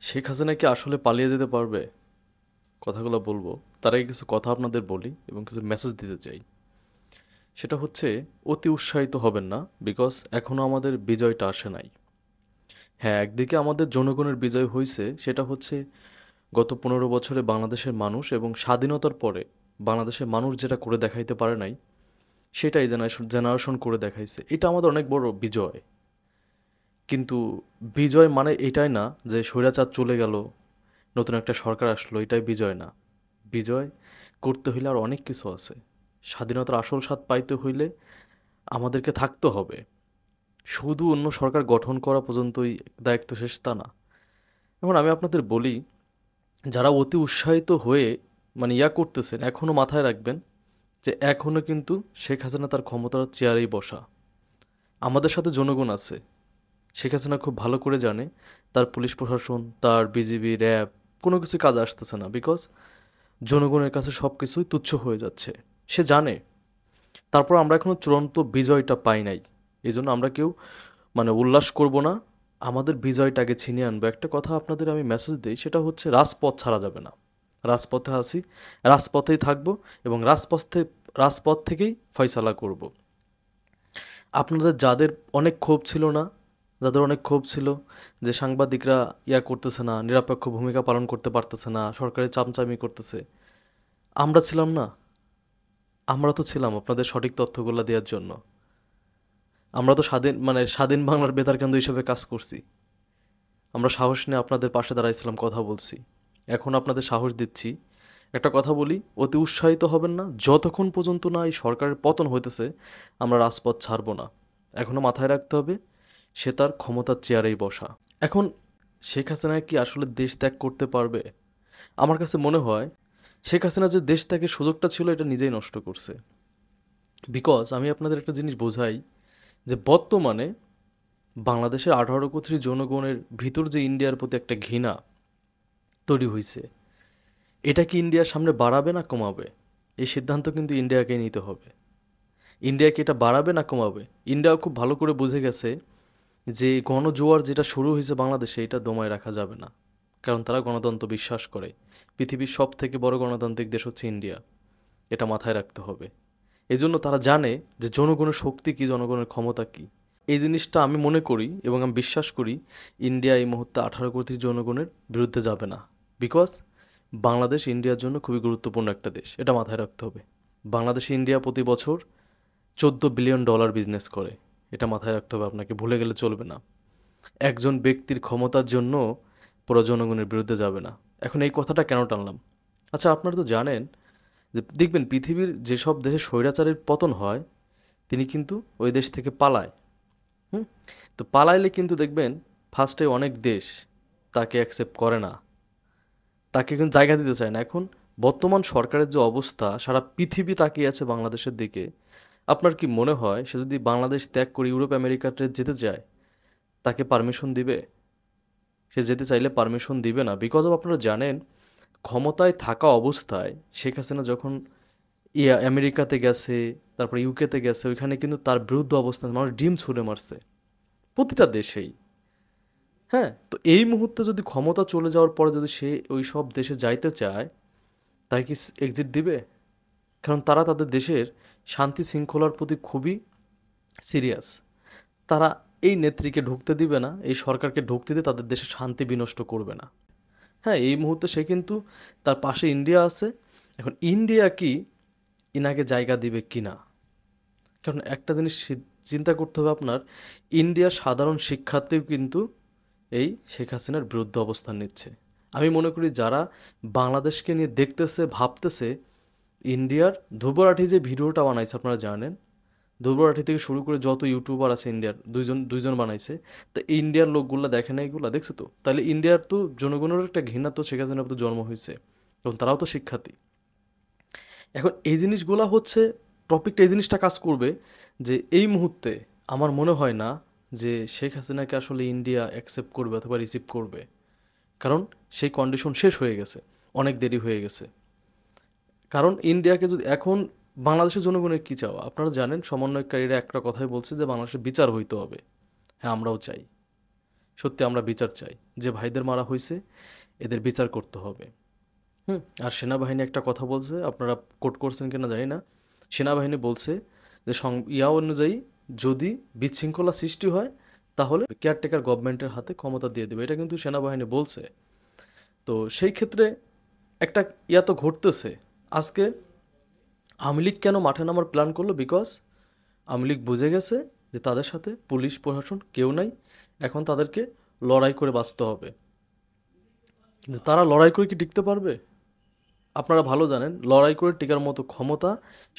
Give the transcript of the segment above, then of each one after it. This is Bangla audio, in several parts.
শেখ হাসিনা কি আসলে পালিয়ে যেতে পারবে? কথাগুলো বলবো, তার আগে কিছু কথা আপনাদের বলি এবং কিছু মেসেজ দিতে চাই। সেটা হচ্ছে, অতি উৎসাহিত হবেন না, বিকজ এখনও আমাদের বিজয়টা আসে নাই। হ্যাঁ, একদিকে আমাদের জনগণের বিজয় হয়েছে, সেটা হচ্ছে গত 15 বছরে বাংলাদেশের মানুষ এবং স্বাধীনতার পরে বাংলাদেশের মানুষ যেটা করে দেখাইতে পারে নাই, সেটাই জেনারেশন জেনারেশন করে দেখাইছে। এটা আমাদের অনেক বড় বিজয়। কিন্তু বিজয় মানে এটাই না যে স্বৈরাচার চলে গেল, নতুন একটা সরকার আসলো, এটাই বিজয় না। বিজয় করতে হইলে আর অনেক কিছু আছে। স্বাধীনতার আসল স্বাদ পাইতে হইলে আমাদেরকে থাকতে হবে। শুধু অন্য সরকার গঠন করা পর্যন্তই দায়িত্ব শেষ তা না। এখন আমি আপনাদের বলি, যারা অতি উৎসাহিত হয়ে করতেছেন, এখনও মাথায় রাখবেন যে এখনও কিন্তু শেখ হাসিনা তার ক্ষমতার চেয়ারেই বসা। আমাদের সাথে জনগণ আছে। শেখ হাসিনা খুব ভালো করে জানে তার পুলিশ প্রশাসন, তার বিজিবি, র্যাব কোনো কিছু কাজে আসতেছে না, বিকজ জনগণের কাছে সব কিছুই তুচ্ছ হয়ে যাচ্ছে। সে জানে। তারপর আমরা এখনো চূড়ান্ত বিজয়টা পাই নাই। এই জন্য আমরা কেউ উল্লাস করব না। আমাদের বিজয়টা আগে ছিনিয়ে আনবো। একটা কথা আপনাদের আমি মেসেজ দিই, সেটা হচ্ছে রাজপথ ছাড়া যাবে না। রাজপথে আছি, রাজপথেই থাকবো এবং রাজপথ থেকেই ফয়সালা করব। আপনাদের যাদের অনেক ক্ষোভ ছিল না, যাদের অনেক ক্ষোভ ছিল যে সাংবাদিকরা করতেছে না, নিরপেক্ষ ভূমিকা পালন করতে পারতেছে না, সরকারের চামচামি করতেছে, আমরা ছিলাম না? আমরা তো ছিলাম আপনাদের সঠিক তথ্যগুলো দেওয়ার জন্য। আমরা তো স্বাধীন বাংলার বেতারকেন্দ্র হিসেবে কাজ করছি। আমরা সাহস নিয়ে আপনাদের পাশে দাঁড়াইছিলাম, কথা বলছি। এখন আপনাদের সাহস দিচ্ছি। একটা কথা বলি, অতি উৎসাহিত হবেন না। যতক্ষণ পর্যন্ত না এই সরকারের পতন হইতেছে, আমরা রাজপথ ছাড়বো না। এখনও মাথায় রাখতে হবে, সে তার ক্ষমতার চেয়ারেই বসা। এখন শেখ হাসিনা কি আসলে দেশ ত্যাগ করতে পারবে? আমার কাছে মনে হয় শেখ হাসিনা যে দেশ ত্যাগের সুযোগটা ছিল, এটা নিজেই নষ্ট করছে। বিকজ আমি আপনাদের একটা জিনিস বোঝাই, যে বর্তমানে বাংলাদেশের 18 কোটি জনগণের ভিতর যে ইন্ডিয়ার প্রতি একটা ঘৃণা তৈরি হয়েছে, এটা কি ইন্ডিয়ার সামনে বাড়াবে না কমাবে? এই সিদ্ধান্ত কিন্তু ইন্ডিয়াকে নিতে হবে। ইন্ডিয়া কি এটা বাড়াবে না কমাবে? ইন্ডিয়া খুব ভালো করে বুঝে গেছে যে গণজোয়ার যেটা শুরু হয়েছে বাংলাদেশে, এটা দমায় রাখা যাবে না। কারণ তারা গণতন্ত্র বিশ্বাস করে। পৃথিবীর সব থেকে বড় গণতান্ত্রিক দেশ হচ্ছে ইন্ডিয়া। এটা মাথায় রাখতে হবে। এজন্য তারা জানে যে জনগণের শক্তি কী, জনগণের ক্ষমতা কী। এই জিনিসটা আমি মনে করি এবং আমি বিশ্বাস করি, ইন্ডিয়া এই মুহূর্তে 18 কোটি জনগণের বিরুদ্ধে যাবে না। বিকজ বাংলাদেশ ইন্ডিয়ার জন্য খুবই গুরুত্বপূর্ণ একটা দেশ, এটা মাথায় রাখতে হবে। বাংলাদেশে ইন্ডিয়া প্রতি বছর $14 বিলিয়ন বিজনেস করে। এটা মাথায় রাখতে হবে আপনাকে, ভুলে গেলে চলবে না। একজন ব্যক্তির ক্ষমতার জন্য পুরো জনগণের বিরুদ্ধে যাবে না। এখন এই কথাটা কেন টানলাম? আচ্ছা, আপনারা তো জানেন যে দেখবেন পৃথিবীর যেসব দেশে স্বৈরাচারের পতন হয়, তিনি কিন্তু ওই দেশ থেকে পালায়। হুম? তো পালাইলে কিন্তু দেখবেন ফার্স্টে অনেক দেশ তাকে অ্যাকসেপ্ট করে না, তাকে কিন্তু জায়গা দিতে চায় না। এখন বর্তমান সরকারের যে অবস্থা, সারা পৃথিবী তাকিয়ে আছে বাংলাদেশের দিকে। আপনার কি মনে হয় সে যদি বাংলাদেশ ত্যাগ করে ইউরোপ আমেরিকাতে যেতে চায়, তাকে পারমিশন দিবে? সে যেতে চাইলে পারমিশন দিবে না। বিকজ অফ, আপনারা জানেন, ক্ষমতায় থাকা অবস্থায় শেখ হাসিনা যখন আমেরিকাতে গেছে, তারপর ইউকেতে গেছে, ওইখানে কিন্তু তার বিরুদ্ধে অবস্থান মানুষ ডিম ছুঁড়ে মারছে, প্রতিটা দেশেই। হ্যাঁ, তো এই মুহূর্তে যদি ক্ষমতা চলে যাওয়ার পরে যদি সে ওই সব দেশে যাইতে চায়, তাই কি এক্সিট দিবে? কারণ তারা তাদের দেশের শান্তি শৃঙ্খলার প্রতি খুবই সিরিয়াস। তারা এই নেত্রীকে ঢুকতে দিবে না, এই সরকারকে ঢুকতে দিয়ে তাদের দেশে শান্তি বিনষ্ট করবে না। হ্যাঁ, এই মুহূর্তে সে কিন্তু, তার পাশে ইন্ডিয়া আছে। এখন ইন্ডিয়া কি ইনাকে জায়গা দিবে কি না? কারণ একটা জিনিস চিন্তা করতে হবে আপনার, ইন্ডিয়ার সাধারণ শিক্ষার্থীও কিন্তু এই শেখ হাসিনার বিরুদ্ধে অবস্থান নিচ্ছে। আমি মনে করি যারা বাংলাদেশকে নিয়ে দেখতেছে, ভাবতেছে, ইন্ডিয়ার ধুবরাঠি যে ভিডিওটা বানাইছে আপনারা জানেন, ধুবরাঠি থেকে শুরু করে যত ইউটিউবার আছে ইন্ডিয়ার, দুইজন দুইজন বানাইছে। তো ইন্ডিয়ার লোকগুলা দেখে না এগুলা, দেখছো তো? তাহলে ইন্ডিয়ার তো জনগণের একটা ঘৃণা তো শেখ হাসিনার তো জন্ম হয়েছে, এবং তারাও তো শিক্ষার্থী। এখন এই জিনিসগুলা হচ্ছে, টপিকটা এই জিনিসটা কাজ করবে যে এই মুহূর্তে আমার মনে হয় না যে শেখ হাসিনাকে আসলে ইন্ডিয়া অ্যাকসেপ্ট করবে অথবা রিসিভ করবে। কারণ সেই কন্ডিশন শেষ হয়ে গেছে, অনেক দেরি হয়ে গেছে। কারণ ইন্ডিয়াকে যদি এখন, বাংলাদেশের জনগণের কী চাওয়া আপনারা জানেন, সমন্বয়কারীরা একটা কথাই বলছে যে বাংলাদেশের বিচার হইতে হবে। হ্যাঁ, আমরাও চাই। সত্যি আমরা বিচার চাই। যে ভাইদের মারা হইছে এদের বিচার করতে হবে। আর সেনাবাহিনী একটা কথা বলছে, আপনারা কোট করছেন কিনা জানি না। সেনাবাহিনী বলছে যে অনুযায়ী যদি বিশৃঙ্খলা সৃষ্টি হয় তাহলে কেয়ারটেকার গভর্নমেন্টের হাতে ক্ষমতা দিয়ে দেবে। এটা কিন্তু সেনাবাহিনী বলছে। তো সেই ক্ষেত্রে একটা তো ঘটতেছে। আজকে আওয়ামী লীগ কেন মাঠে নামার প্ল্যান করলো? বিকজ আওয়ামী লীগ বুঝে গেছে যে তাদের সাথে পুলিশ প্রশাসন কেউ নাই, এখন তাদেরকে লড়াই করে বাঁচতে হবে। কিন্তু তারা লড়াই করে কি টিকতে পারবে? আপনারা ভালো জানেন লড়াই করে টিকার মতো ক্ষমতা,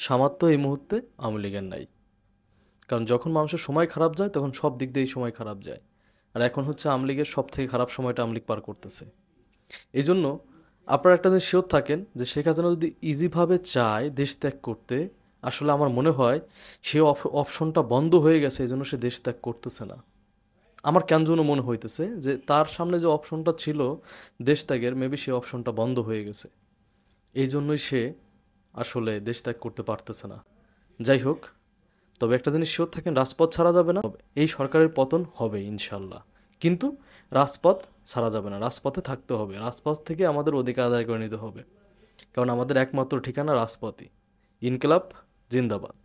সামর্থ্য এই মুহূর্তে আওয়ামী লীগের নাই। কারণ যখন মানুষের সময় খারাপ যায় তখন সব দিক দিয়েই সময় খারাপ যায়। আর এখন হচ্ছে আওয়ামী লীগের সব থেকে খারাপ সময়টা আওয়ামী লীগ পার করতেছে। এই জন্য আপনারা একটা জিনিস শিওর থাকেন যে শেখ হাসিনা যদি ইজিভাবে চায় দেশ ত্যাগ করতে, আসলে আমার মনে হয় সে অপশনটা বন্ধ হয়ে গেছে, এই জন্য সে দেশ ত্যাগ করতেছে না। আমার কেন যেন মনে হইতেছে যে তার সামনে যে অপশনটা ছিল দেশ ত্যাগের, মেবি সেই অপশনটা বন্ধ হয়ে গেছে, এই জন্যই সে আসলে দেশ ত্যাগ করতে পারতেছে না। যাই হোক, তবে একটা জিনিস শিওর থাকেন, রাজপথ ছাড়া যাবে না। এই সরকারের পতন হবে ইনশাল্লাহ, কিন্তু রাজপথ ছাড়া যাবে না, রাজপথে থাকতে হবে। রাজপথ থেকে আমাদের অধিকার আদায় করে নিতে হবে, কারণ আমাদের একমাত্র ঠিকানা রাজপথই। ইনকিলাব জিন্দাবাদ।